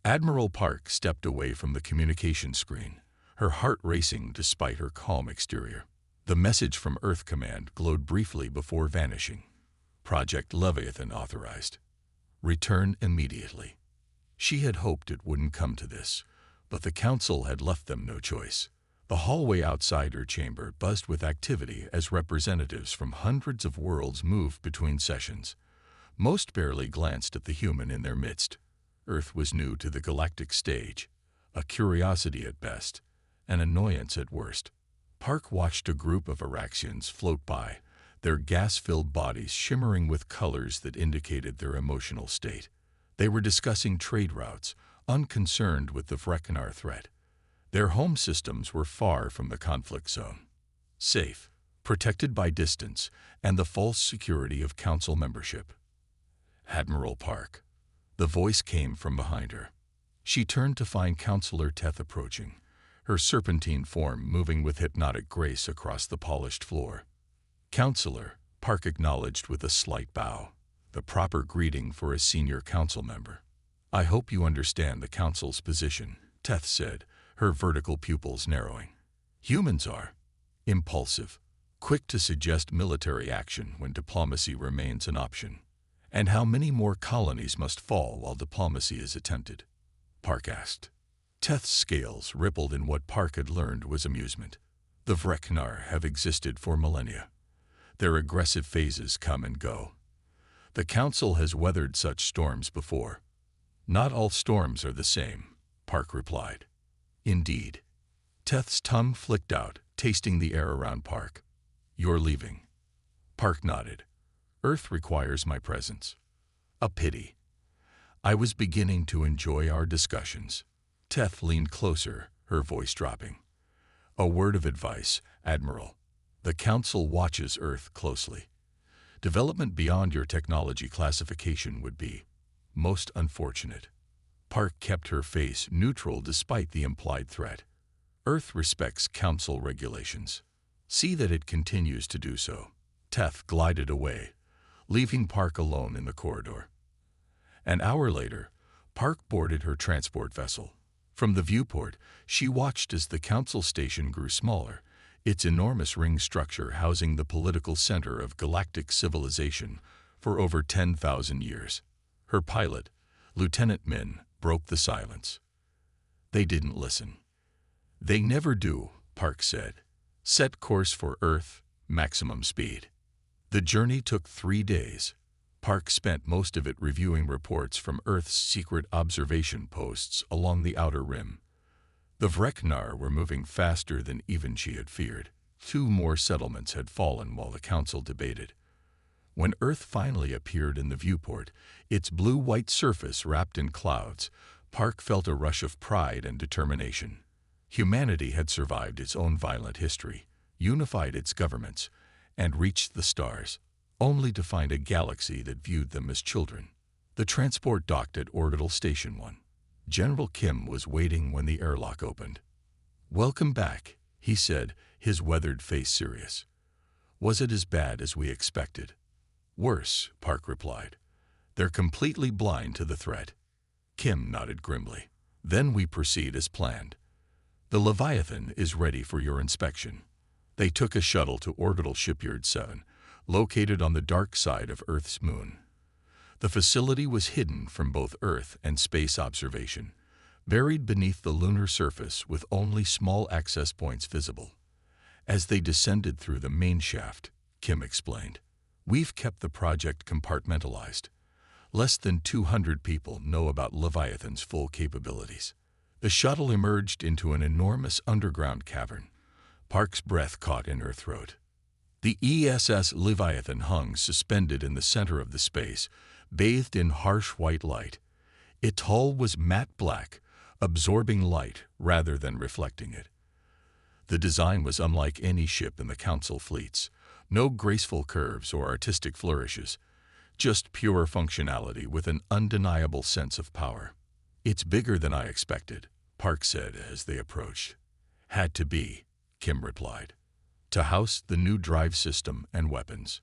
Admiral Park stepped away from the communication screen, her heart racing despite her calm exterior. The message from Earth Command glowed briefly before vanishing. Project Leviathan authorized. Return immediately. She had hoped it wouldn't come to this, but the Council had left them no choice. The hallway outside her chamber buzzed with activity as representatives from hundreds of worlds moved between sessions. Most barely glanced at the human in their midst. Earth was new to the galactic stage, a curiosity at best, an annoyance at worst. Park watched a group of Araxians float by, their gas-filled bodies shimmering with colors that indicated their emotional state. They were discussing trade routes, unconcerned with the Vreknar threat. Their home systems were far from the conflict zone. Safe, protected by distance and the false security of Council membership. Admiral Park. The voice came from behind her. She turned to find Counselor Teth approaching, her serpentine form moving with hypnotic grace across the polished floor. Counselor, Park acknowledged with a slight bow, the proper greeting for a senior council member. I hope you understand the Council's position, Teth said, her vertical pupils narrowing. Humans are impulsive, quick to suggest military action when diplomacy remains an option. And how many more colonies must fall while diplomacy is attempted? Park asked. Teth's scales rippled in what Park had learned was amusement. The Vreknar have existed for millennia. Their aggressive phases come and go. The Council has weathered such storms before. Not all storms are the same, Park replied. Indeed. Teth's tongue flicked out, tasting the air around Park. You're leaving. Park nodded. Earth requires my presence. A pity. I was beginning to enjoy our discussions. Teth leaned closer, her voice dropping. A word of advice, Admiral. The Council watches Earth closely. Development beyond your technology classification would be most unfortunate. Park kept her face neutral despite the implied threat. Earth respects Council regulations. See that it continues to do so. Teth glided away, leaving Park alone in the corridor. An hour later, Park boarded her transport vessel. From the viewport, she watched as the Council station grew smaller, its enormous ring structure housing the political center of galactic civilization for over 10,000 years. Her pilot, Lieutenant Min, broke the silence. They didn't listen. They never do, Park said. Set course for Earth, maximum speed. The journey took 3 days. Park spent most of it reviewing reports from Earth's secret observation posts along the outer rim. The Vreknar were moving faster than even she had feared. 2 more settlements had fallen while the Council debated. When Earth finally appeared in the viewport, its blue-white surface wrapped in clouds, Park felt a rush of pride and determination. Humanity had survived its own violent history, unified its governments, and reached the stars, only to find a galaxy that viewed them as children. The transport docked at Orbital Station 1. General Kim was waiting when the airlock opened. "Welcome back," he said, his weathered face serious. "Was it as bad as we expected?" "Worse," Park replied. "They're completely blind to the threat." Kim nodded grimly. "Then we proceed as planned. The Leviathan is ready for your inspection." They took a shuttle to Orbital Shipyard 7, located on the dark side of Earth's moon. The facility was hidden from both Earth and space observation, buried beneath the lunar surface with only small access points visible. As they descended through the main shaft, Kim explained, "We've kept the project compartmentalized. Less than 200 people know about Leviathan's full capabilities." The shuttle emerged into an enormous underground cavern. Park's breath caught in her throat. The ESS Leviathan hung suspended in the center of the space, bathed in harsh white light. Its hull was matte black, absorbing light rather than reflecting it. The design was unlike any ship in the Council fleets. No graceful curves or artistic flourishes, just pure functionality with an undeniable sense of power. "It's bigger than I expected," Park said as they approached. "Had to be," Kim replied, "to house the new drive system and weapons."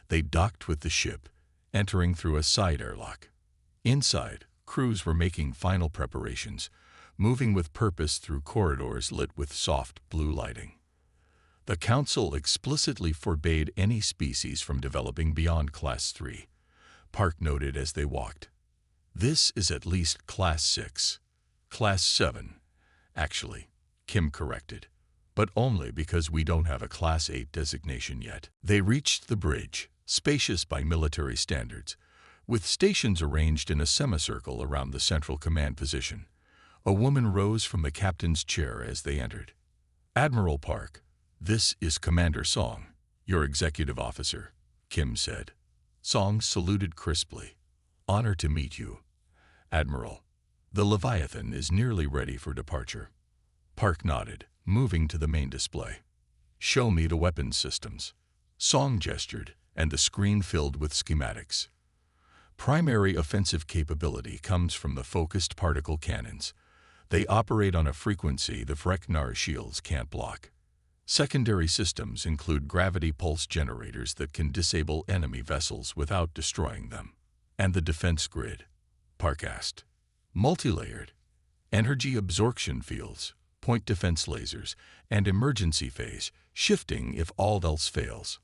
They docked with the ship, entering through a side airlock. Inside, crews were making final preparations, moving with purpose through corridors lit with soft blue lighting. The Council explicitly forbade any species from developing beyond Class 3, Park noted as they walked. This is at least Class 6. Class 7, actually, Kim corrected, but only because we don't have a Class 8 designation yet. They reached the bridge, spacious by military standards, with stations arranged in a semicircle around the central command position. A woman rose from the captain's chair as they entered. "Admiral Park, this is Commander Song, your executive officer," Kim said. Song saluted crisply. "Honor to meet you, Admiral. The Leviathan is nearly ready for departure." Park nodded, moving to the main display. "Show me the weapons systems." Song gestured, and the screen filled with schematics. Primary offensive capability comes from the focused particle cannons. They operate on a frequency the Vreknar shields can't block. Secondary systems include gravity pulse generators that can disable enemy vessels without destroying them. "And the defense grid?" Park asked. "Multilayered. Energy absorption fields, point defense lasers, and emergency phase, shifting if all else fails."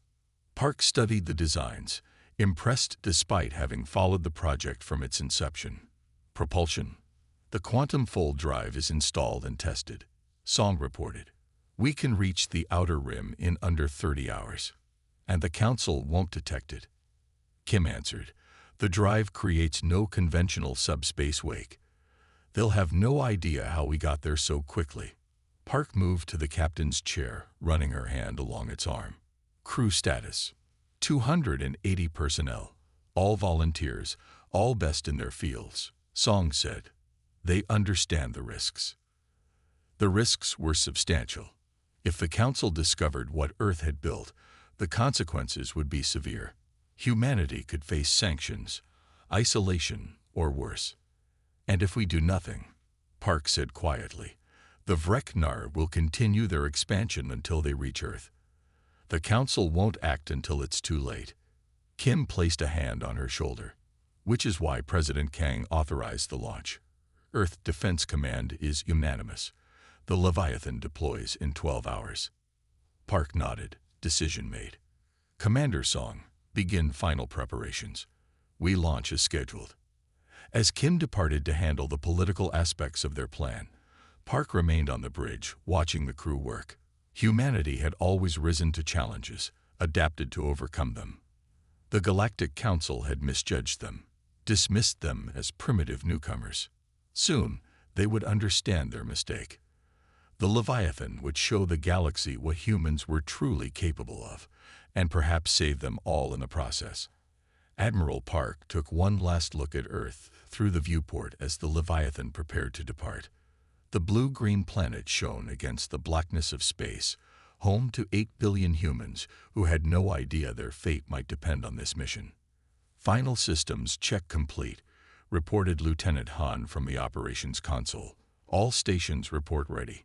Park studied the designs, impressed despite having followed the project from its inception. "Propulsion. The quantum fold drive is installed and tested," Song reported. "We can reach the outer rim in under 30 hours. And the Council won't detect it." Kim answered. "The drive creates no conventional subspace wake. They'll have no idea how we got there so quickly." Park moved to the captain's chair, running her hand along its arm. "Crew status. 280 personnel, all volunteers, all best in their fields," Song said. "They understand the risks." The risks were substantial. If the Council discovered what Earth had built, the consequences would be severe. Humanity could face sanctions, isolation, or worse. "And if we do nothing," Park said quietly, "the Vreknar will continue their expansion until they reach Earth. The Council won't act until it's too late." Kim placed a hand on her shoulder. "Which is why President Kang authorized the launch. Earth Defense Command is unanimous. The Leviathan deploys in 12 hours. Park nodded. Decision made. "Commander Song, begin final preparations. We launch as scheduled." As Kim departed to handle the political aspects of their plan, Park remained on the bridge, watching the crew work. Humanity had always risen to challenges, adapted to overcome them. The Galactic Council had misjudged them, dismissed them as primitive newcomers. Soon, they would understand their mistake. The Leviathan would show the galaxy what humans were truly capable of, and perhaps save them all in the process. Admiral Park took one last look at Earth through the viewport as the Leviathan prepared to depart. The blue-green planet shone against the blackness of space, home to 8 billion humans who had no idea their fate might depend on this mission. "Final systems check complete," reported Lieutenant Han from the operations console. "All stations report ready."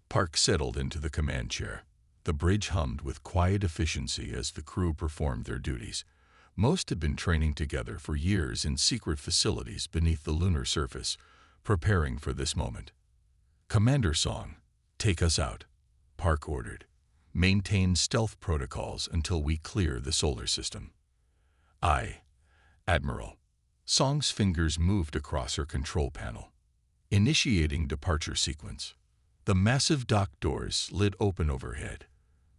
Park settled into the command chair. The bridge hummed with quiet efficiency as the crew performed their duties. Most had been training together for years in secret facilities beneath the lunar surface, preparing for this moment. "Commander Song, take us out," Park ordered. "Maintain stealth protocols until we clear the solar system." "Aye, Admiral." Song's fingers moved across her control panel. Initiating departure sequence. The massive dock doors slid open overhead.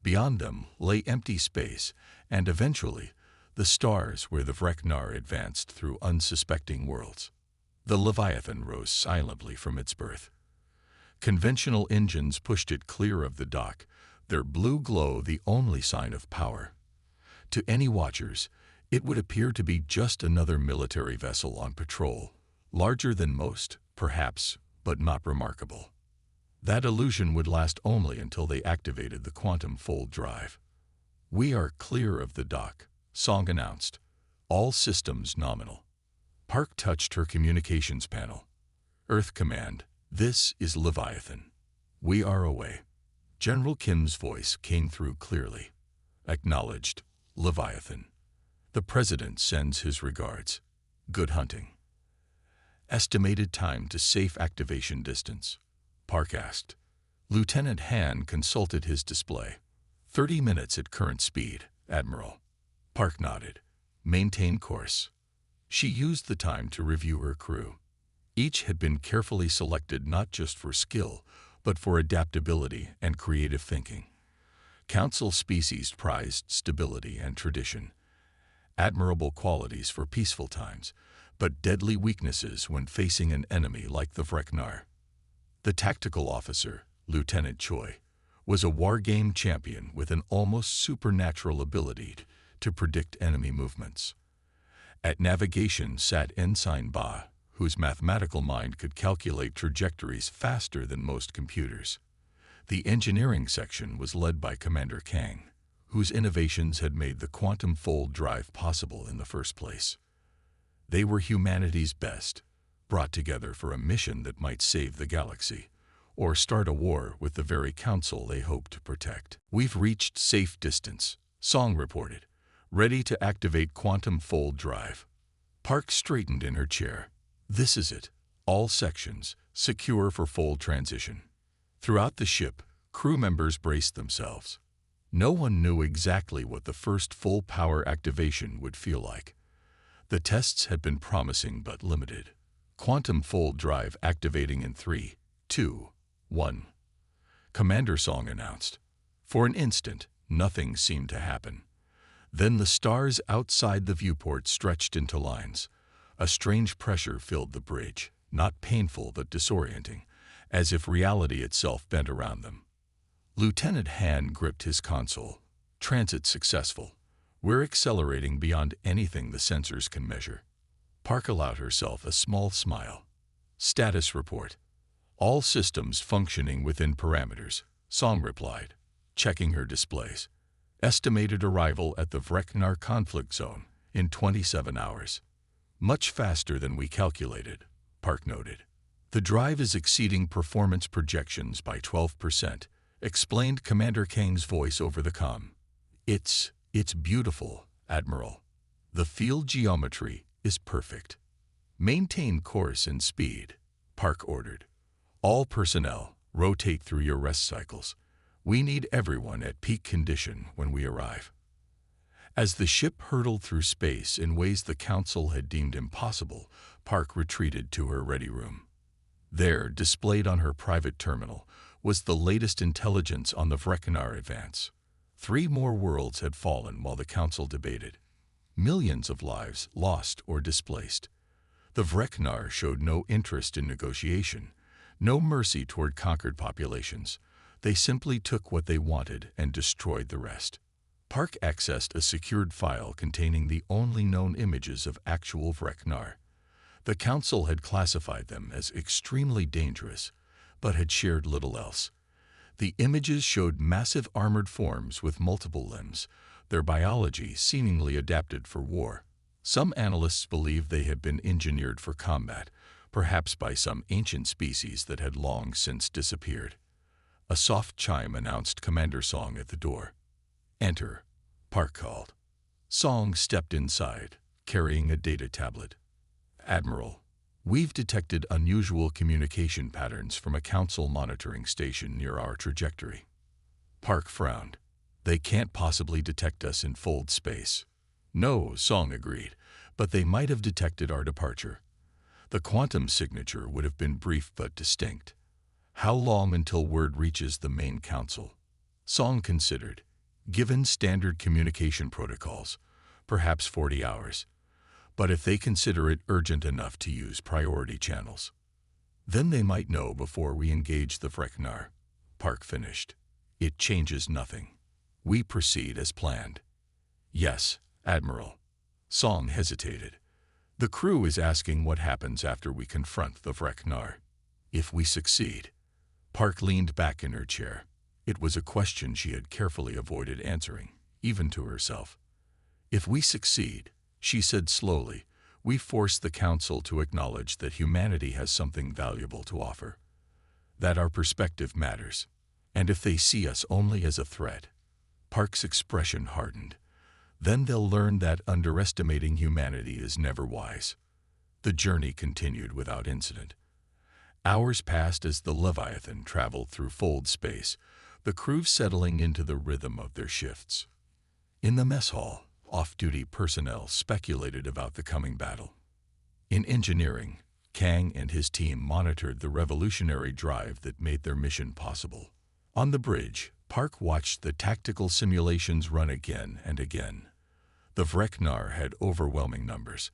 Beyond them lay empty space, and eventually, the stars where the Vreknar advanced through unsuspecting worlds. The Leviathan rose silently from its berth. Conventional engines pushed it clear of the dock, their blue glow the only sign of power. To any watchers, it would appear to be just another military vessel on patrol, larger than most, perhaps, but not remarkable. That illusion would last only until they activated the quantum fold drive. "We are clear of the dock," Song announced. "All systems nominal." Park touched her communications panel. "Earth Command, this is Leviathan. We are away." General Kim's voice came through clearly. "Acknowledged, Leviathan. The President sends his regards. Good hunting." Estimated time to safe activation distance, Park asked. Lieutenant Han consulted his display. 30 minutes at current speed, Admiral. Park nodded. Maintain course. She used the time to review her crew. Each had been carefully selected not just for skill, but for adaptability and creative thinking. Council species prized stability and tradition, admirable qualities for peaceful times, but deadly weaknesses when facing an enemy like the Vreknar. The tactical officer, Lieutenant Choi, was a wargame champion with an almost supernatural ability to predict enemy movements. At navigation sat Ensign Ba, whose mathematical mind could calculate trajectories faster than most computers. The engineering section was led by Commander Kang, whose innovations had made the quantum fold drive possible in the first place. They were humanity's best, brought together for a mission that might save the galaxy, or start a war with the very council they hoped to protect. We've reached safe distance, Song reported, ready to activate quantum fold drive. Park straightened in her chair. This is it. All sections, secure for fold transition. Throughout the ship, crew members braced themselves. No one knew exactly what the first full power activation would feel like. The tests had been promising but limited. Quantum fold drive activating in 3, 2, 1. Commander Song announced. For an instant, nothing seemed to happen. Then the stars outside the viewport stretched into lines. A strange pressure filled the bridge, not painful but disorienting, as if reality itself bent around them. Lieutenant Han gripped his console. Transit successful. We're accelerating beyond anything the sensors can measure. Park allowed herself a small smile. Status report. All systems functioning within parameters, Song replied, checking her displays. Estimated arrival at the Vreknar conflict zone in 27 hours. Much faster than we calculated, Park noted. The drive is exceeding performance projections by 12%, explained Commander Kang's voice over the comm. It's beautiful, Admiral. The field geometry is perfect. Maintain course and speed, Park ordered. All personnel, rotate through your rest cycles. We need everyone at peak condition when we arrive. As the ship hurtled through space in ways the Council had deemed impossible, Park retreated to her ready room. There, displayed on her private terminal, was the latest intelligence on the Vreknar advance. 3 more worlds had fallen while the Council debated. Millions of lives lost or displaced. The Vreknar showed no interest in negotiation, no mercy toward conquered populations. They simply took what they wanted and destroyed the rest. Park accessed a secured file containing the only known images of actual Vreknar. The Council had classified them as extremely dangerous, but had shared little else. The images showed massive armored forms with multiple limbs, their biology seemingly adapted for war. Some analysts believe they had been engineered for combat, perhaps by some ancient species that had long since disappeared. A soft chime announced Commander Song at the door. Enter, Park called. Song stepped inside, carrying a data tablet. Admiral, we've detected unusual communication patterns from a Council monitoring station near our trajectory. Park frowned. They can't possibly detect us in fold space. No, Song agreed, but they might have detected our departure. The quantum signature would have been brief but distinct. How long until word reaches the main Council? Song considered. Given standard communication protocols, perhaps 40 hours. But if they consider it urgent enough to use priority channels, then they might know before we engage the Vreknar. Park finished. It changes nothing. We proceed as planned. Yes, Admiral. Song hesitated. The crew is asking what happens after we confront the Vreknar. If we succeed. Park leaned back in her chair. It was a question she had carefully avoided answering, even to herself. If we succeed, she said slowly, we force the Council to acknowledge that humanity has something valuable to offer, that our perspective matters, and if they see us only as a threat. Park's expression hardened. Then they'll learn that underestimating humanity is never wise. The journey continued without incident. Hours passed as the Leviathan traveled through fold space, the crew settling into the rhythm of their shifts. In the mess hall, off-duty personnel speculated about the coming battle. In engineering, Kang and his team monitored the revolutionary drive that made their mission possible. On the bridge, Park watched the tactical simulations run again and again. The Vreknar had overwhelming numbers.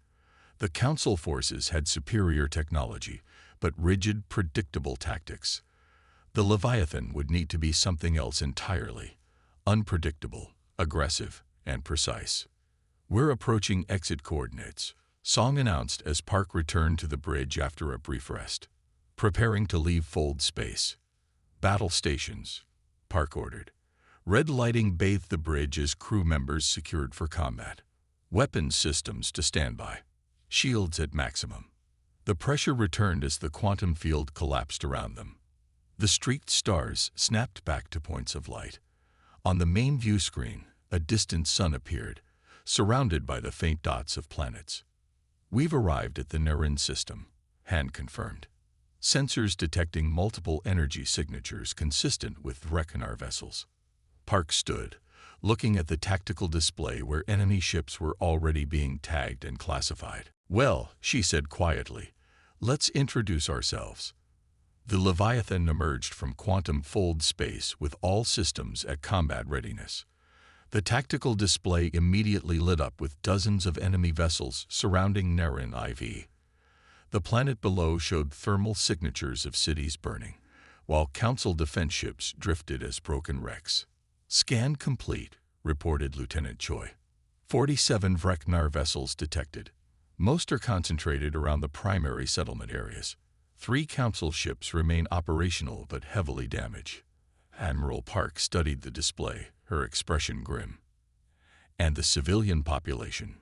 The Council forces had superior technology, but rigid, predictable tactics. The Leviathan would need to be something else entirely: unpredictable, aggressive, and precise. "We're approaching exit coordinates," Song announced as Park returned to the bridge after a brief rest. "Preparing to leave fold space." "Battle stations," Park ordered. Red lighting bathed the bridge as crew members secured for combat. Weapons systems to standby. Shields at maximum. The pressure returned as the quantum field collapsed around them. The streaked stars snapped back to points of light. On the main view screen, a distant sun appeared, surrounded by the faint dots of planets. "We've arrived at the Narration system," Han confirmed. Sensors detecting multiple energy signatures consistent with Vreknar vessels. Park stood, looking at the tactical display where enemy ships were already being tagged and classified. "Well," she said quietly, "let's introduce ourselves." The Leviathan emerged from quantum fold space with all systems at combat readiness. The tactical display immediately lit up with dozens of enemy vessels surrounding Narration IV. The planet below showed thermal signatures of cities burning, while Council defense ships drifted as broken wrecks. "Scan complete," reported Lieutenant Choi. 47 Vreknar vessels detected. Most are concentrated around the primary settlement areas. 3 Council ships remain operational but heavily damaged. Admiral Park studied the display, her expression grim. "And the civilian population?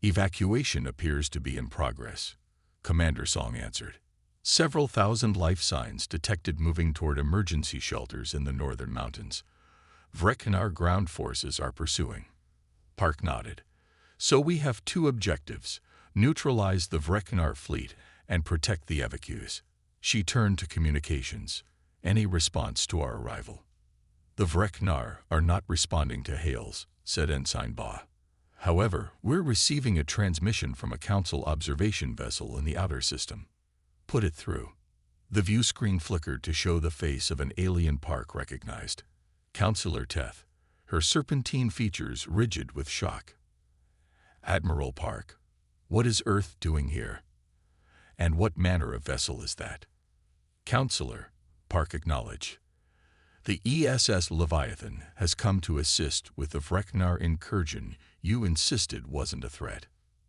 Evacuation appears to be in progress," Commander Song answered. "Several thousand life signs detected moving toward emergency shelters in the northern mountains. Vreknar ground forces are pursuing." Park nodded. "So we have 2 objectives: neutralize the Vreknar fleet and protect the evacuees." She turned to communications. "Any response to our arrival?" "The Vreknar are not responding to hails," said Ensign Ba. "However, we're receiving a transmission from a Council observation vessel in the outer system." "Put it through." The view screen flickered to show the face of an alien Park recognized. Counselor Teth, her serpentine features rigid with shock. "Admiral Park, what is Earth doing here? And what manner of vessel is that?" "Counselor," Park acknowledged, "the ESS Leviathan has come to assist with the Vreknar incursion you insisted wasn't a threat."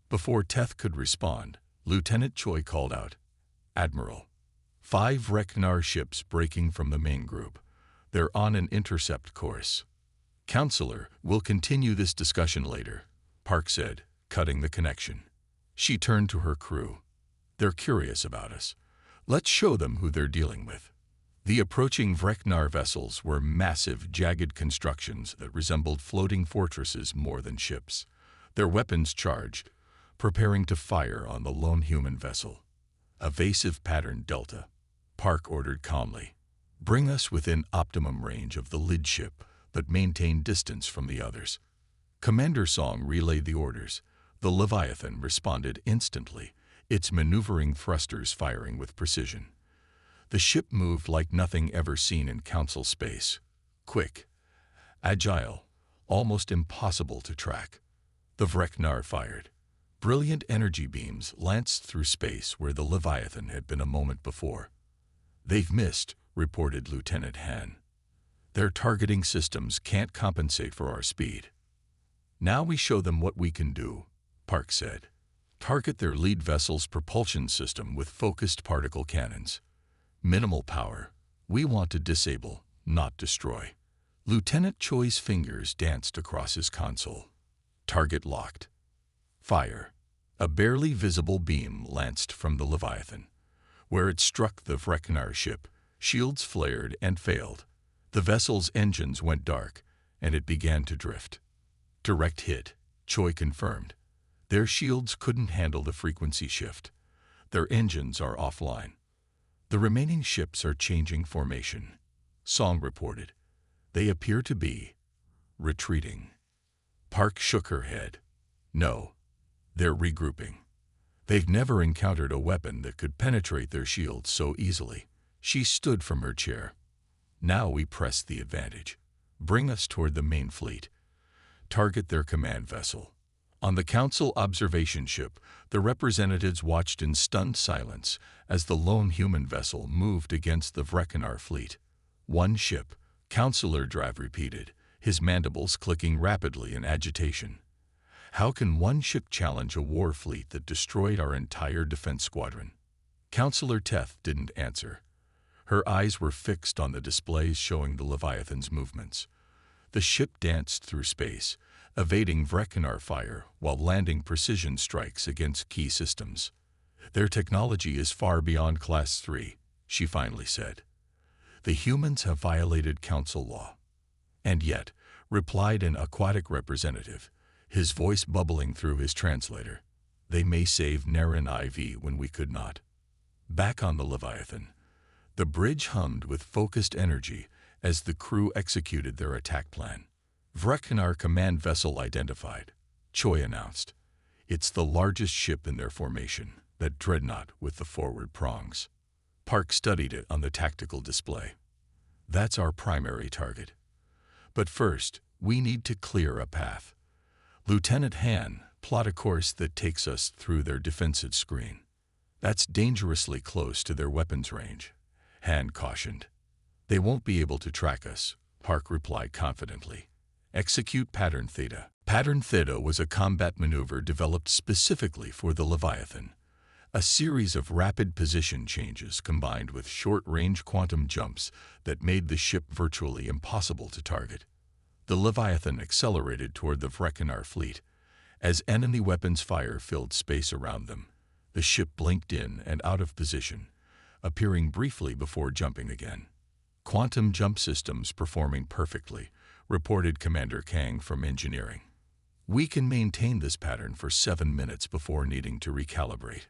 Before Teth could respond, Lieutenant Choi called out, "Admiral, 5 Vreknar ships breaking from the main group. They're on an intercept course." "Counselor, we'll continue this discussion later," Park said, cutting the connection. She turned to her crew. "They're curious about us. Let's show them who they're dealing with." The approaching Vreknar vessels were massive, jagged constructions that resembled floating fortresses more than ships, their weapons charged, preparing to fire on the lone human vessel. "Evasive pattern Delta," Park ordered calmly. "Bring us within optimum range of the lead ship, but maintain distance from the others." Commander Song relayed the orders. The Leviathan responded instantly, its maneuvering thrusters firing with precision. The ship moved like nothing ever seen in Council space. Quick, agile, almost impossible to track. The Vreknar fired. Brilliant energy beams lanced through space where the Leviathan had been a moment before. "They've missed," reported Lieutenant Han. "Their targeting systems can't compensate for our speed." "Now we show them what we can do," Park said. "Target their lead vessel's propulsion system with focused particle cannons. Minimal power. We want to disable, not destroy." Lieutenant Choi's fingers danced across his console. Target locked. Fire. A barely visible beam lanced from the Leviathan. Where it struck the Vreknar ship, shields flared and failed. The vessel's engines went dark, and it began to drift. "Direct hit," Choi confirmed. "Their shields couldn't handle the frequency shift. Their engines are offline. The remaining ships are changing formation. Song reported. They appear to be retreating. Park shook her head. No, they're regrouping. They've never encountered a weapon that could penetrate their shields so easily. She stood from her chair. Now we press the advantage. Bring us toward the main fleet. Target their command vessel. On the Council observation ship, the representatives watched in stunned silence as the lone human vessel moved against the Vrekenar fleet. One ship, Counselor Drav repeated, his mandibles clicking rapidly in agitation. How can one ship challenge a war fleet that destroyed our entire defense squadron? Counselor Teth didn't answer. Her eyes were fixed on the displays showing the Leviathan's movements. The ship danced through space, evading Vrekenar fire while landing precision strikes against key systems. Their technology is far beyond Class 3, she finally said. The humans have violated Council law. And yet, replied an aquatic representative, his voice bubbling through his translator, they may save Naren IV when we could not. Back on the Leviathan, the bridge hummed with focused energy as the crew executed their attack plan. Vrekenar command vessel identified, Choi announced. It's the largest ship in their formation, that dreadnought with the forward prongs. Park studied it on the tactical display. That's our primary target. But first, we need to clear a path. Lieutenant Han, plot a course that takes us through their defensive screen. That's dangerously close to their weapons range, Han cautioned. They won't be able to track us, Park replied confidently. Execute Pattern Theta. Pattern Theta was a combat maneuver developed specifically for the Leviathan. A series of rapid position changes combined with short-range quantum jumps that made the ship virtually impossible to target. The Leviathan accelerated toward the Vrekenar fleet. As enemy weapons fire filled space around them, the ship blinked in and out of position, appearing briefly before jumping again. Quantum jump systems performing perfectly, reported Commander Kang from engineering. We can maintain this pattern for 7 minutes before needing to recalibrate.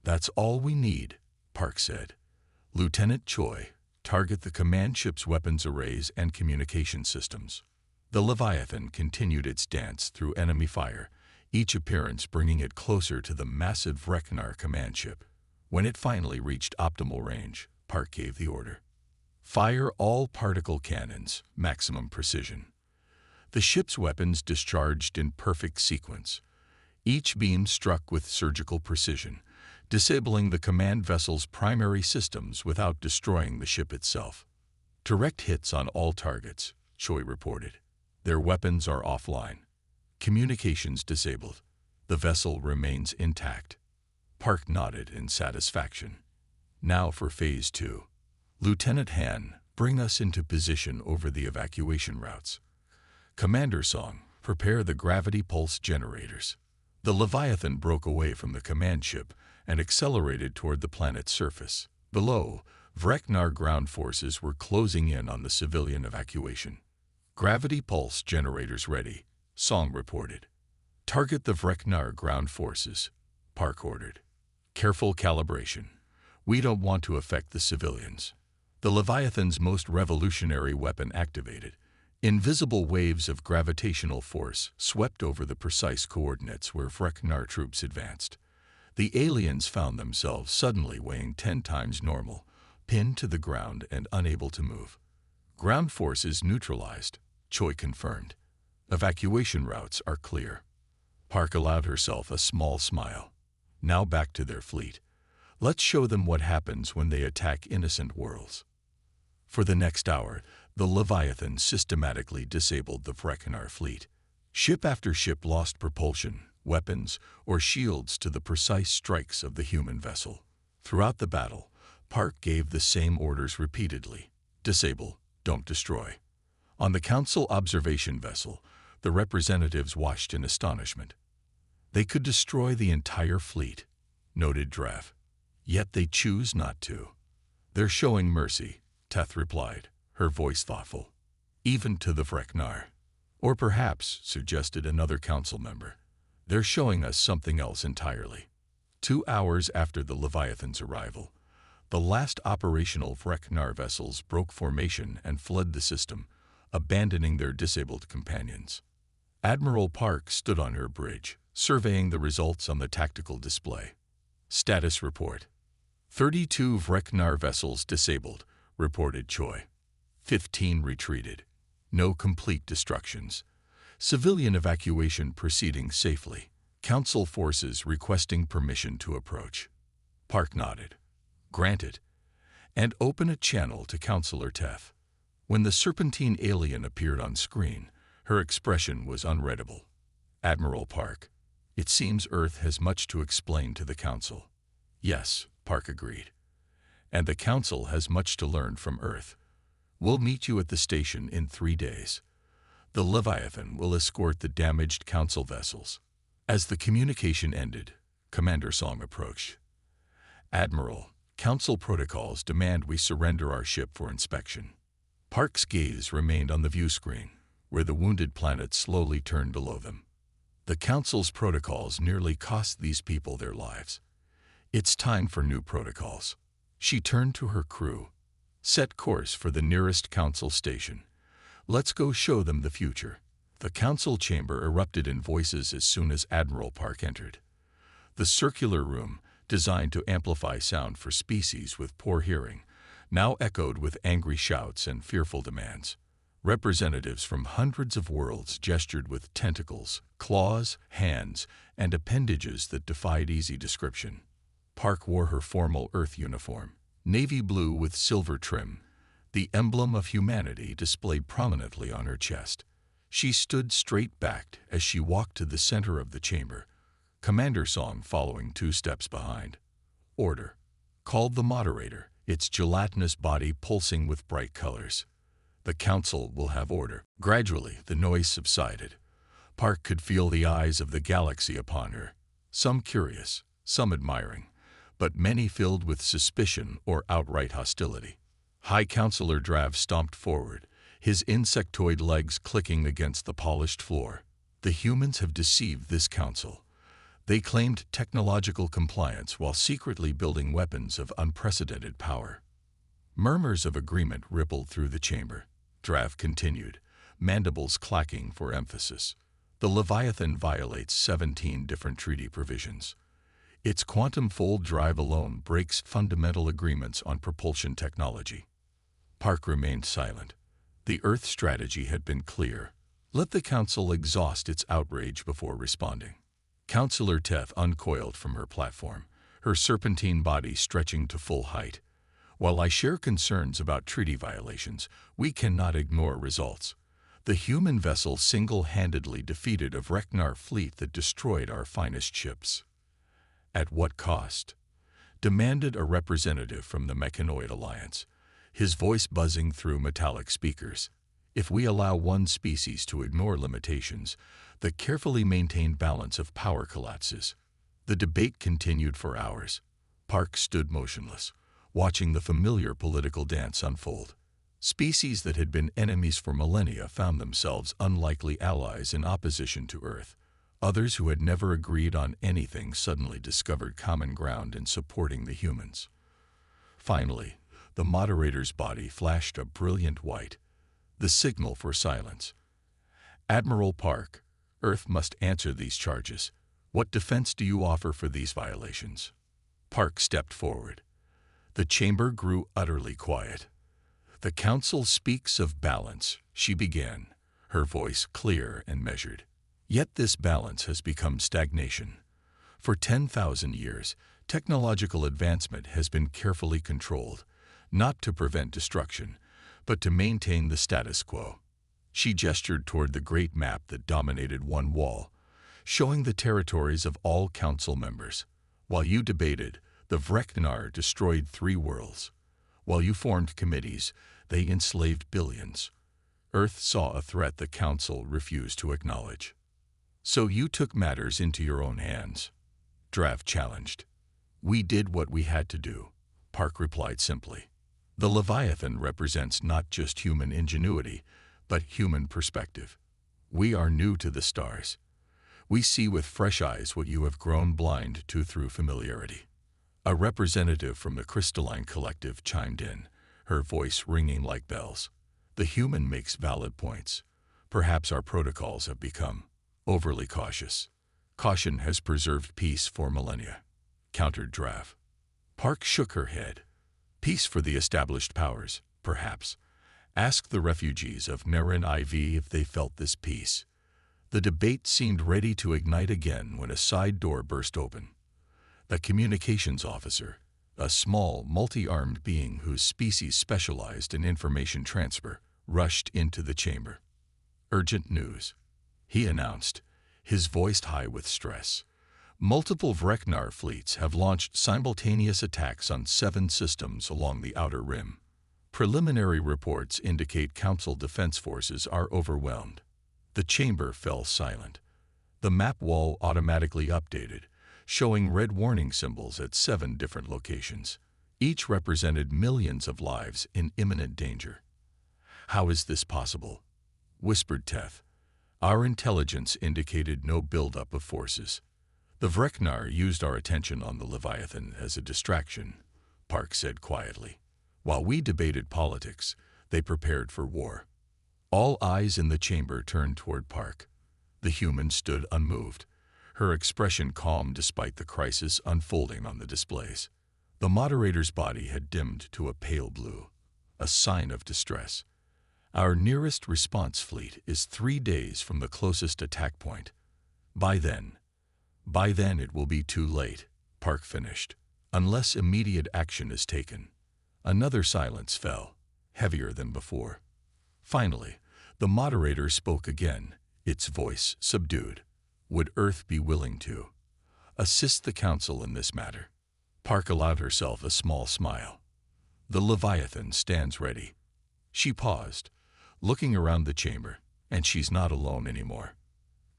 That's all we need, Park said. Lieutenant Choi, target the command ship's weapons arrays and communication systems. The Leviathan continued its dance through enemy fire, each appearance bringing it closer to the massive Vrekenar command ship. When it finally reached optimal range, Park gave the order. Fire all particle cannons, maximum precision. The ship's weapons discharged in perfect sequence. Each beam struck with surgical precision, disabling the command vessel's primary systems without destroying the ship itself. Direct hits on all targets, Choi reported. Their weapons are offline. Communications disabled. The vessel remains intact. Park nodded in satisfaction. Now for Phase 2. Lieutenant Han, bring us into position over the evacuation routes. Commander Song, prepare the gravity pulse generators. The Leviathan broke away from the command ship and accelerated toward the planet's surface. Below, Vrekenar ground forces were closing in on the civilian evacuation. Gravity pulse generators ready, Song reported. Target the Vrekenar ground forces, Park ordered. Careful calibration. We don't want to affect the civilians. The Leviathan's most revolutionary weapon activated. Invisible waves of gravitational force swept over the precise coordinates where Vrekenar troops advanced. The aliens found themselves suddenly weighing 10 times normal, pinned to the ground and unable to move. Ground forces neutralized, Choi confirmed. Evacuation routes are clear. Park allowed herself a small smile. Now back to their fleet. Let's show them what happens when they attack innocent worlds. For the next hour, the Leviathan systematically disabled the Vrekenar fleet. Ship after ship lost propulsion, weapons, or shields to the precise strikes of the human vessel. Throughout the battle, Park gave the same orders repeatedly. Disable, don't destroy. On the Council observation vessel, the representatives watched in astonishment. They could destroy the entire fleet, noted Drav. Yet they choose not to. They're showing mercy, Teth replied, her voice thoughtful. Even to the Vrekenar. Or perhaps, suggested another council member, they're showing us something else entirely. 2 hours after the Leviathan's arrival, the last operational Vreknar vessels broke formation and fled the system, abandoning their disabled companions. Admiral Park stood on her bridge, surveying the results on the tactical display. Status report. 32 Vreknar vessels disabled, reported Choi. 15 retreated. No complete destructions. Civilian evacuation proceeding safely. Council forces requesting permission to approach. Park nodded. Granted. And open a channel to Counselor Teth. When the serpentine alien appeared on screen, her expression was unreadable. Admiral Park, it seems Earth has much to explain to the Council. Yes, Park agreed. And the Council has much to learn from Earth. We'll meet you at the station in 3 days. The Leviathan will escort the damaged Council vessels. As the communication ended, Commander Song approached. Admiral, Council protocols demand we surrender our ship for inspection. Park's gaze remained on the view screen, where the wounded planet slowly turned below them. The Council's protocols nearly cost these people their lives. It's time for new protocols. She turned to her crew. Set course for the nearest Council station. Let's go show them the future. The Council chamber erupted in voices as soon as Admiral Park entered. The circular room, designed to amplify sound for species with poor hearing, now echoed with angry shouts and fearful demands. Representatives from hundreds of worlds gestured with tentacles, claws, hands, and appendages that defied easy description. Park wore her formal Earth uniform, navy blue with silver trim, the emblem of humanity displayed prominently on her chest. She stood straight-backed as she walked to the center of the chamber, Commander Song following 2 steps behind. Order, called the moderator, its gelatinous body pulsing with bright colors. The Council will have order. Gradually, the noise subsided. Park could feel the eyes of the galaxy upon her, some curious, some admiring, but many filled with suspicion or outright hostility. High Counselor Drav stomped forward, his insectoid legs clicking against the polished floor. The humans have deceived this council. They claimed technological compliance while secretly building weapons of unprecedented power. Murmurs of agreement rippled through the chamber. Drav continued, mandibles clacking for emphasis. The Leviathan violates 17 different treaty provisions. Its quantum fold drive alone breaks fundamental agreements on propulsion technology. Park remained silent. The Earth strategy had been clear. Let the Council exhaust its outrage before responding. Counselor Teth uncoiled from her platform, her serpentine body stretching to full height. While I share concerns about treaty violations, we cannot ignore results. The human vessel single-handedly defeated a Vreknar fleet that destroyed our finest ships. At what cost? Demanded a representative from the Mechanoid Alliance, his voice buzzing through metallic speakers. If we allow one species to ignore limitations, the carefully maintained balance of power collapses. The debate continued for hours. Park stood motionless, watching the familiar political dance unfold. Species that had been enemies for millennia found themselves unlikely allies in opposition to Earth. Others who had never agreed on anything suddenly discovered common ground in supporting the humans. Finally, the moderator's body flashed a brilliant white, the signal for silence. Admiral Park, Earth must answer these charges. What defense do you offer for these violations? Park stepped forward. The chamber grew utterly quiet. The Council speaks of balance, she began, her voice clear and measured. Yet this balance has become stagnation. For 10,000 years, technological advancement has been carefully controlled, not to prevent destruction, but to maintain the status quo. She gestured toward the great map that dominated one wall, showing the territories of all Council members. While you debated, the Vreknar destroyed 3 worlds. While you formed committees, they enslaved billions. Earth saw a threat the Council refused to acknowledge. So you took matters into your own hands. Drav challenged. We did what we had to do, Park replied simply. The Leviathan represents not just human ingenuity, but human perspective. We are new to the stars. We see with fresh eyes what you have grown blind to through familiarity. A representative from the Crystalline Collective chimed in, her voice ringing like bells. The human makes valid points. Perhaps our protocols have become overly cautious. Caution has preserved peace for millennia, countered Drav. Park shook her head. Peace for the established powers, perhaps. Ask the refugees of Narin IV if they felt this peace. The debate seemed ready to ignite again when a side door burst open. The communications officer, a small, multi-armed being whose species specialized in information transfer, rushed into the chamber. Urgent news, he announced, his voice high with stress. Multiple Vreknar fleets have launched simultaneous attacks on 7 systems along the Outer Rim. Preliminary reports indicate Council defense forces are overwhelmed. The chamber fell silent. The map wall automatically updated, showing red warning symbols at 7 different locations. Each represented millions of lives in imminent danger. How is this possible? Whispered Teth. Our intelligence indicated no buildup of forces. The Vreknar used our attention on the Leviathan as a distraction, Park said quietly. While we debated politics, they prepared for war. All eyes in the chamber turned toward Park. The human stood unmoved, her expression calm despite the crisis unfolding on the displays. The moderator's body had dimmed to a pale blue, a sign of distress. Our nearest response fleet is 3 days from the closest attack point. By then it will be too late, Park finished, unless immediate action is taken. Another silence fell, heavier than before. Finally, the moderator spoke again, its voice subdued. Would Earth be willing to assist the Council in this matter? Park allowed herself a small smile. The Leviathan stands ready. She paused, looking around the chamber, and she's not alone anymore.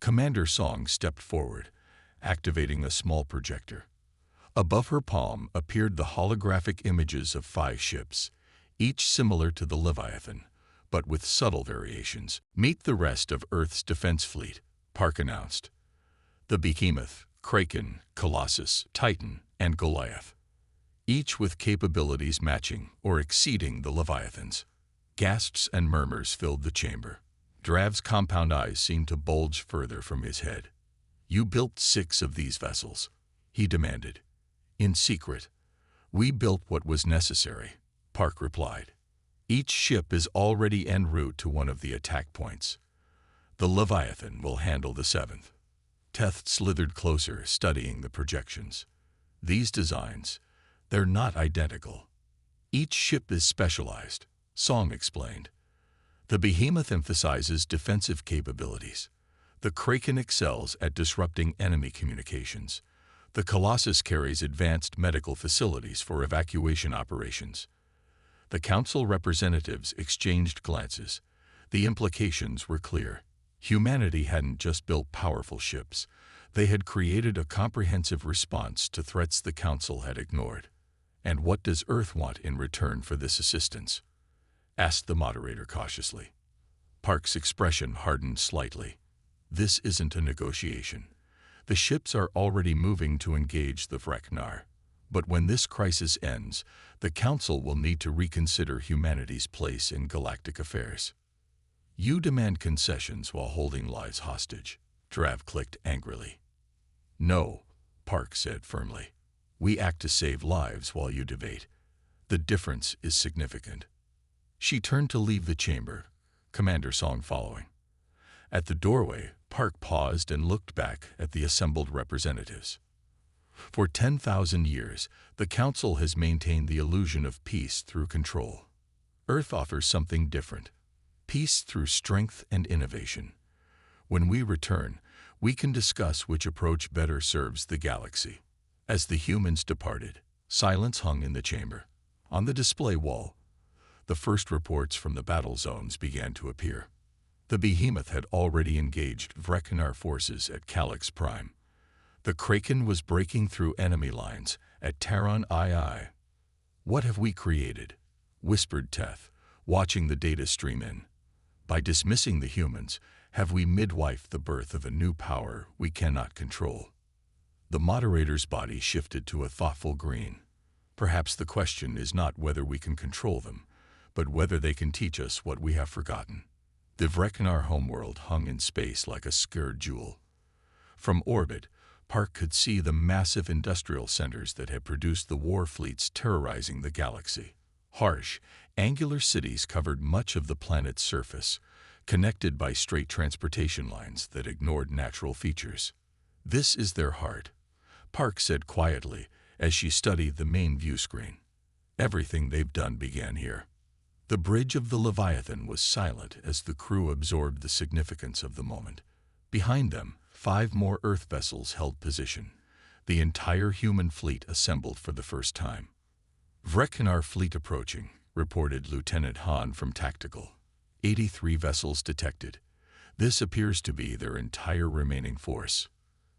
Commander Song stepped forward, activating a small projector. Above her palm appeared the holographic images of 5 ships, each similar to the Leviathan, but with subtle variations. Meet the rest of Earth's defense fleet, Park announced. The Behemoth, Kraken, Colossus, Titan, and Goliath, each with capabilities matching or exceeding the Leviathan's. Gasps and murmurs filled the chamber. Drav's compound eyes seemed to bulge further from his head. You built 6 of these vessels, he demanded. In secret. We built what was necessary, Park replied. Each ship is already en route to one of the attack points. The Leviathan will handle the 7th. Teth slithered closer, studying the projections. These designs, they're not identical. Each ship is specialized, Song explained. The Behemoth emphasizes defensive capabilities. The Kraken excels at disrupting enemy communications. The Colossus carries advanced medical facilities for evacuation operations. The Council representatives exchanged glances. The implications were clear. Humanity hadn't just built powerful ships. They had created a comprehensive response to threats the Council had ignored. And what does Earth want in return for this assistance? Asked the moderator cautiously. Park's expression hardened slightly. This isn't a negotiation. The ships are already moving to engage the Vreknar. But when this crisis ends, the Council will need to reconsider humanity's place in galactic affairs. You demand concessions while holding lives hostage, Drav clicked angrily. No, Park said firmly. We act to save lives while you debate. The difference is significant. She turned to leave the chamber, Commander Song following. At the doorway, Park paused and looked back at the assembled representatives. For 10,000 years, the Council has maintained the illusion of peace through control. Earth offers something different. Peace through strength and innovation. When we return, we can discuss which approach better serves the galaxy. As the humans departed, silence hung in the chamber. On the display wall, the first reports from the battle zones began to appear. The Behemoth had already engaged Vreknar forces at Calyx Prime. The Kraken was breaking through enemy lines at Terran II. What have we created? Whispered Teth, watching the data stream in. By dismissing the humans, Have we midwifed the birth of a new power we cannot control? The moderator's body shifted to a thoughtful green. Perhaps the question is not whether we can control them, but whether they can teach us what we have forgotten. The Vreknar homeworld hung in space like a scared jewel. From orbit, Park could see the massive industrial centers that had produced the war fleets terrorizing the galaxy. Harsh, angular cities covered much of the planet's surface, connected by straight transportation lines that ignored natural features. "This is their heart," Park said quietly as she studied the main view screen. "Everything they've done began here." The bridge of the Leviathan was silent as the crew absorbed the significance of the moment. Behind them, 5 more Earth vessels held position. The entire human fleet assembled for the first time. "Vreknar fleet approaching," reported Lieutenant Hahn from Tactical. 83 vessels detected. This appears to be their entire remaining force.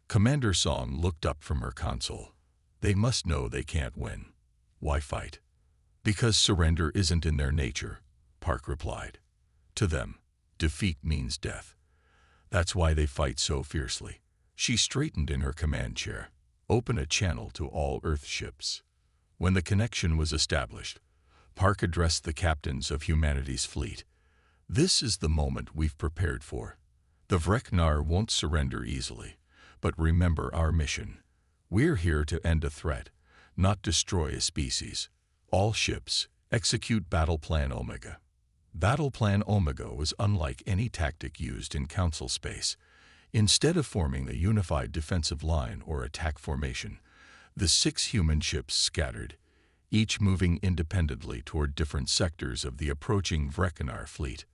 Commander Song looked up from her console. "They must know they can't win. Why fight?" "Because surrender isn't in their nature," Park replied. "To them, defeat means death. That's why they fight so fiercely." She straightened in her command chair. "Open a channel to all Earth ships." When the connection was established, Park addressed the captains of humanity's fleet. "This is the moment we've prepared for. The Vreknar won't surrender easily, but remember our mission. We're here to end a threat, not destroy a species. All ships, execute Battle Plan Omega." Battle Plan Omega was unlike any tactic used in Council space. Instead of forming a unified defensive line or attack formation, the 6 human ships scattered, each moving independently toward different sectors of the approaching Vreknar fleet.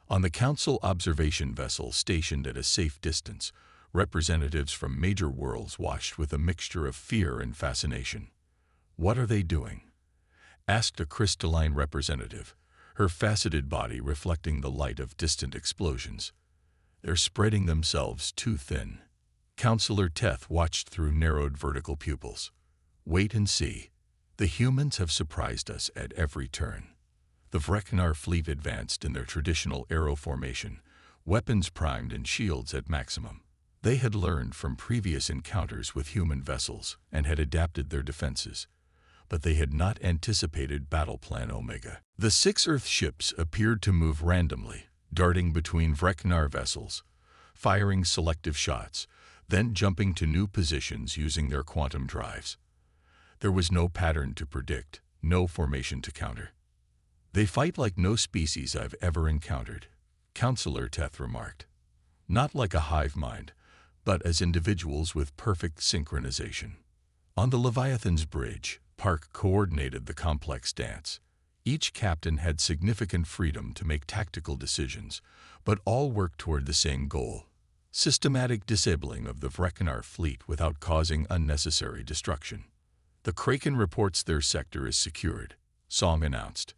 On the Council observation vessel stationed at a safe distance, representatives from major worlds watched with a mixture of fear and fascination. "What are they doing?" asked a crystalline representative, her faceted body reflecting the light of distant explosions. "They're spreading themselves too thin." Counselor Teth watched through narrowed vertical pupils. "Wait and see. The humans have surprised us at every turn." The Vreknar fleet advanced in their traditional arrow formation, weapons primed and shields at maximum. They had learned from previous encounters with human vessels and had adapted their defenses, but they had not anticipated Battle Plan Omega. The 6 Earth ships appeared to move randomly, darting between Vreknar vessels, firing selective shots, then jumping to new positions using their quantum drives. There was no pattern to predict, no formation to counter. "They fight like no species I've ever encountered," Counselor Teth remarked. "Not like a hive mind, but as individuals with perfect synchronization." On the Leviathan's bridge, Park coordinated the complex dance. Each captain had significant freedom to make tactical decisions, but all worked toward the same goal: systematic disabling of the Vreknar fleet without causing unnecessary destruction. "The Kraken reports their sector is secured," Song announced.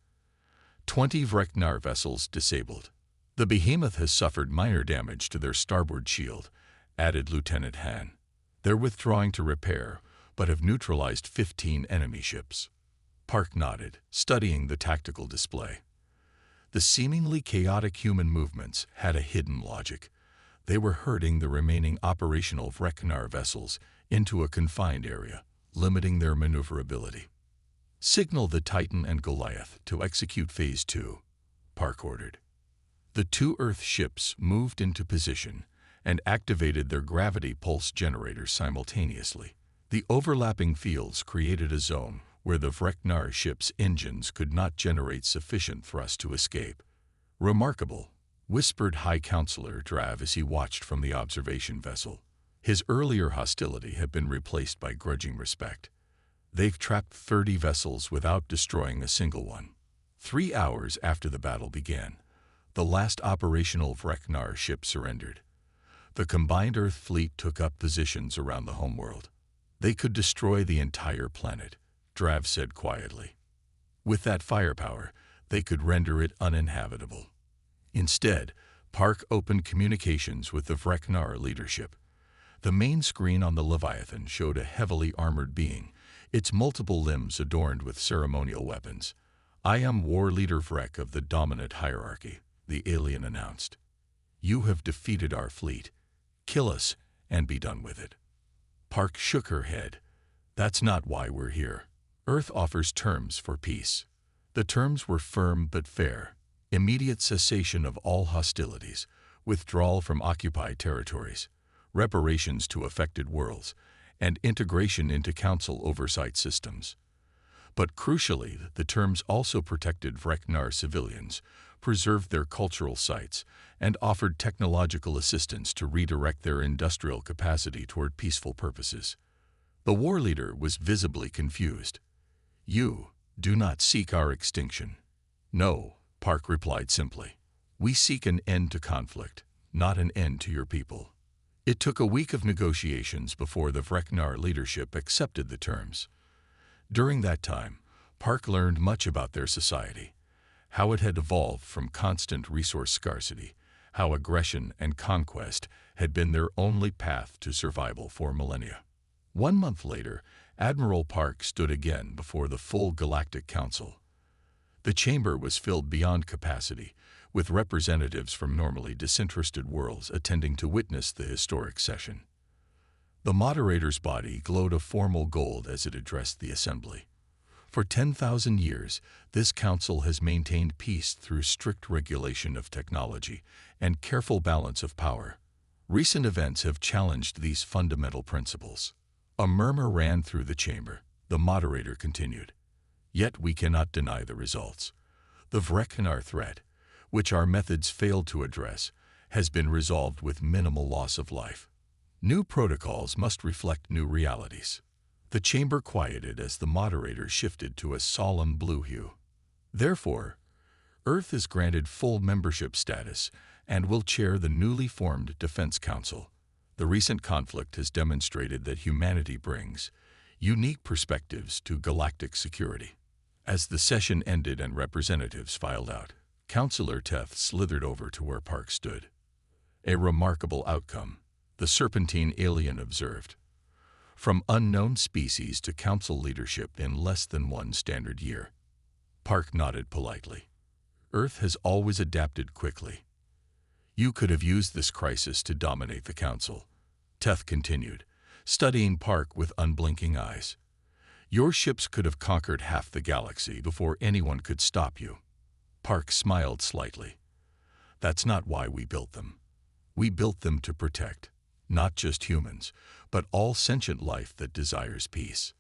20 Vreknar vessels disabled. "The Behemoth has suffered minor damage to their starboard shield," added Lieutenant Han. "They're withdrawing to repair, but have neutralized 15 enemy ships." Park nodded, studying the tactical display. The seemingly chaotic human movements had a hidden logic. They were herding the remaining operational Vreknar vessels into a confined area, limiting their maneuverability. "Signal the Titan and Goliath to execute Phase 2, Park ordered. The 2 Earth ships moved into position and activated their gravity pulse generators simultaneously. The overlapping fields created a zone where the Vreknar ship's engines could not generate sufficient thrust to escape. "Remarkable," whispered High Counselor Drav as he watched from the observation vessel. His earlier hostility had been replaced by grudging respect. "They've trapped 30 vessels without destroying a single one." 3 hours after the battle began, the last operational Vreknar ship surrendered. The combined Earth fleet took up positions around the homeworld. "They could destroy the entire planet," Drav said quietly. "With that firepower, they could render it uninhabitable." Instead, Park opened communications with the Vreknar leadership. The main screen on the Leviathan showed a heavily armored being, its multiple limbs adorned with ceremonial weapons. "I am War Leader Vrek of the Dominant Hierarchy," the alien announced. You have defeated our fleet. Kill us and be done with it. Park shook her head. That's not why we're here. Earth offers terms for peace. The terms were firm but fair. Immediate cessation of all hostilities, withdrawal from occupied territories, reparations to affected worlds, and integration into Council oversight systems. But crucially, the terms also protected Vreknar civilians, preserved their cultural sites, and offered technological assistance to redirect their industrial capacity toward peaceful purposes. The war leader was visibly confused. You do not seek our extinction. No, Park replied simply. We seek an end to conflict, not an end to your people. It took a week of negotiations before the Vreknar leadership accepted the terms. During that time, Park learned much about their society, how it had evolved from constant resource scarcity, how aggression and conquest had been their only path to survival for millennia. 1 month later, Admiral Park stood again before the full Galactic Council. The chamber was filled beyond capacity, with representatives from normally disinterested worlds attending to witness the historic session. The moderator's body glowed a formal gold as it addressed the assembly. For 10,000 years, this council has maintained peace through strict regulation of technology and careful balance of power. Recent events have challenged these fundamental principles. A murmur ran through the chamber. The moderator continued. Yet we cannot deny the results. The Vreknar threat, which our methods failed to address, has been resolved with minimal loss of life. New protocols must reflect new realities. The chamber quieted as the moderator shifted to a solemn blue hue. Therefore, Earth is granted full membership status and will chair the newly formed Defense Council. The recent conflict has demonstrated that humanity brings unique perspectives to galactic security. As the session ended and representatives filed out, Councillor Teth slithered over to where Park stood. A remarkable outcome, the serpentine alien observed. From unknown species to council leadership in less than 1 standard year. Park nodded politely. Earth has always adapted quickly. You could have used this crisis to dominate the council. Teth continued, studying Park with unblinking eyes. Your ships could have conquered half the galaxy before anyone could stop you. Park smiled slightly. That's not why we built them. We built them to protect, not just humans, but all sentient life that desires peace.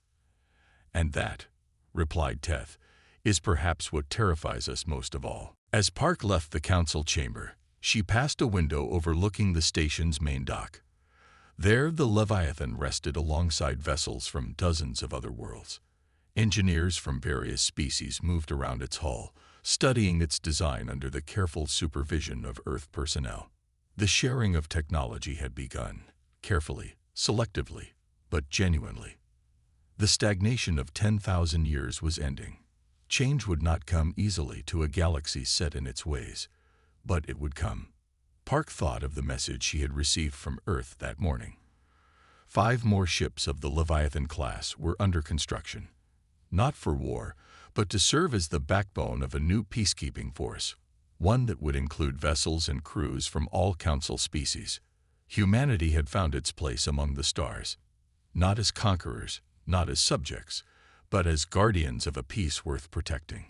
And that, replied Teth, is perhaps what terrifies us most of all. As Park left the council chamber, she passed a window overlooking the station's main dock. There, the Leviathan rested alongside vessels from dozens of other worlds. Engineers from various species moved around its hull, studying its design under the careful supervision of Earth personnel. The sharing of technology had begun, carefully, selectively, but genuinely. The stagnation of 10,000 years was ending. Change would not come easily to a galaxy set in its ways, but it would come. Park thought of the message she had received from Earth that morning. 5 more ships of the Leviathan class were under construction, not for war, but to serve as the backbone of a new peacekeeping force, one that would include vessels and crews from all council species. Humanity had found its place among the stars, not as conquerors, not as subjects, but as guardians of a peace worth protecting.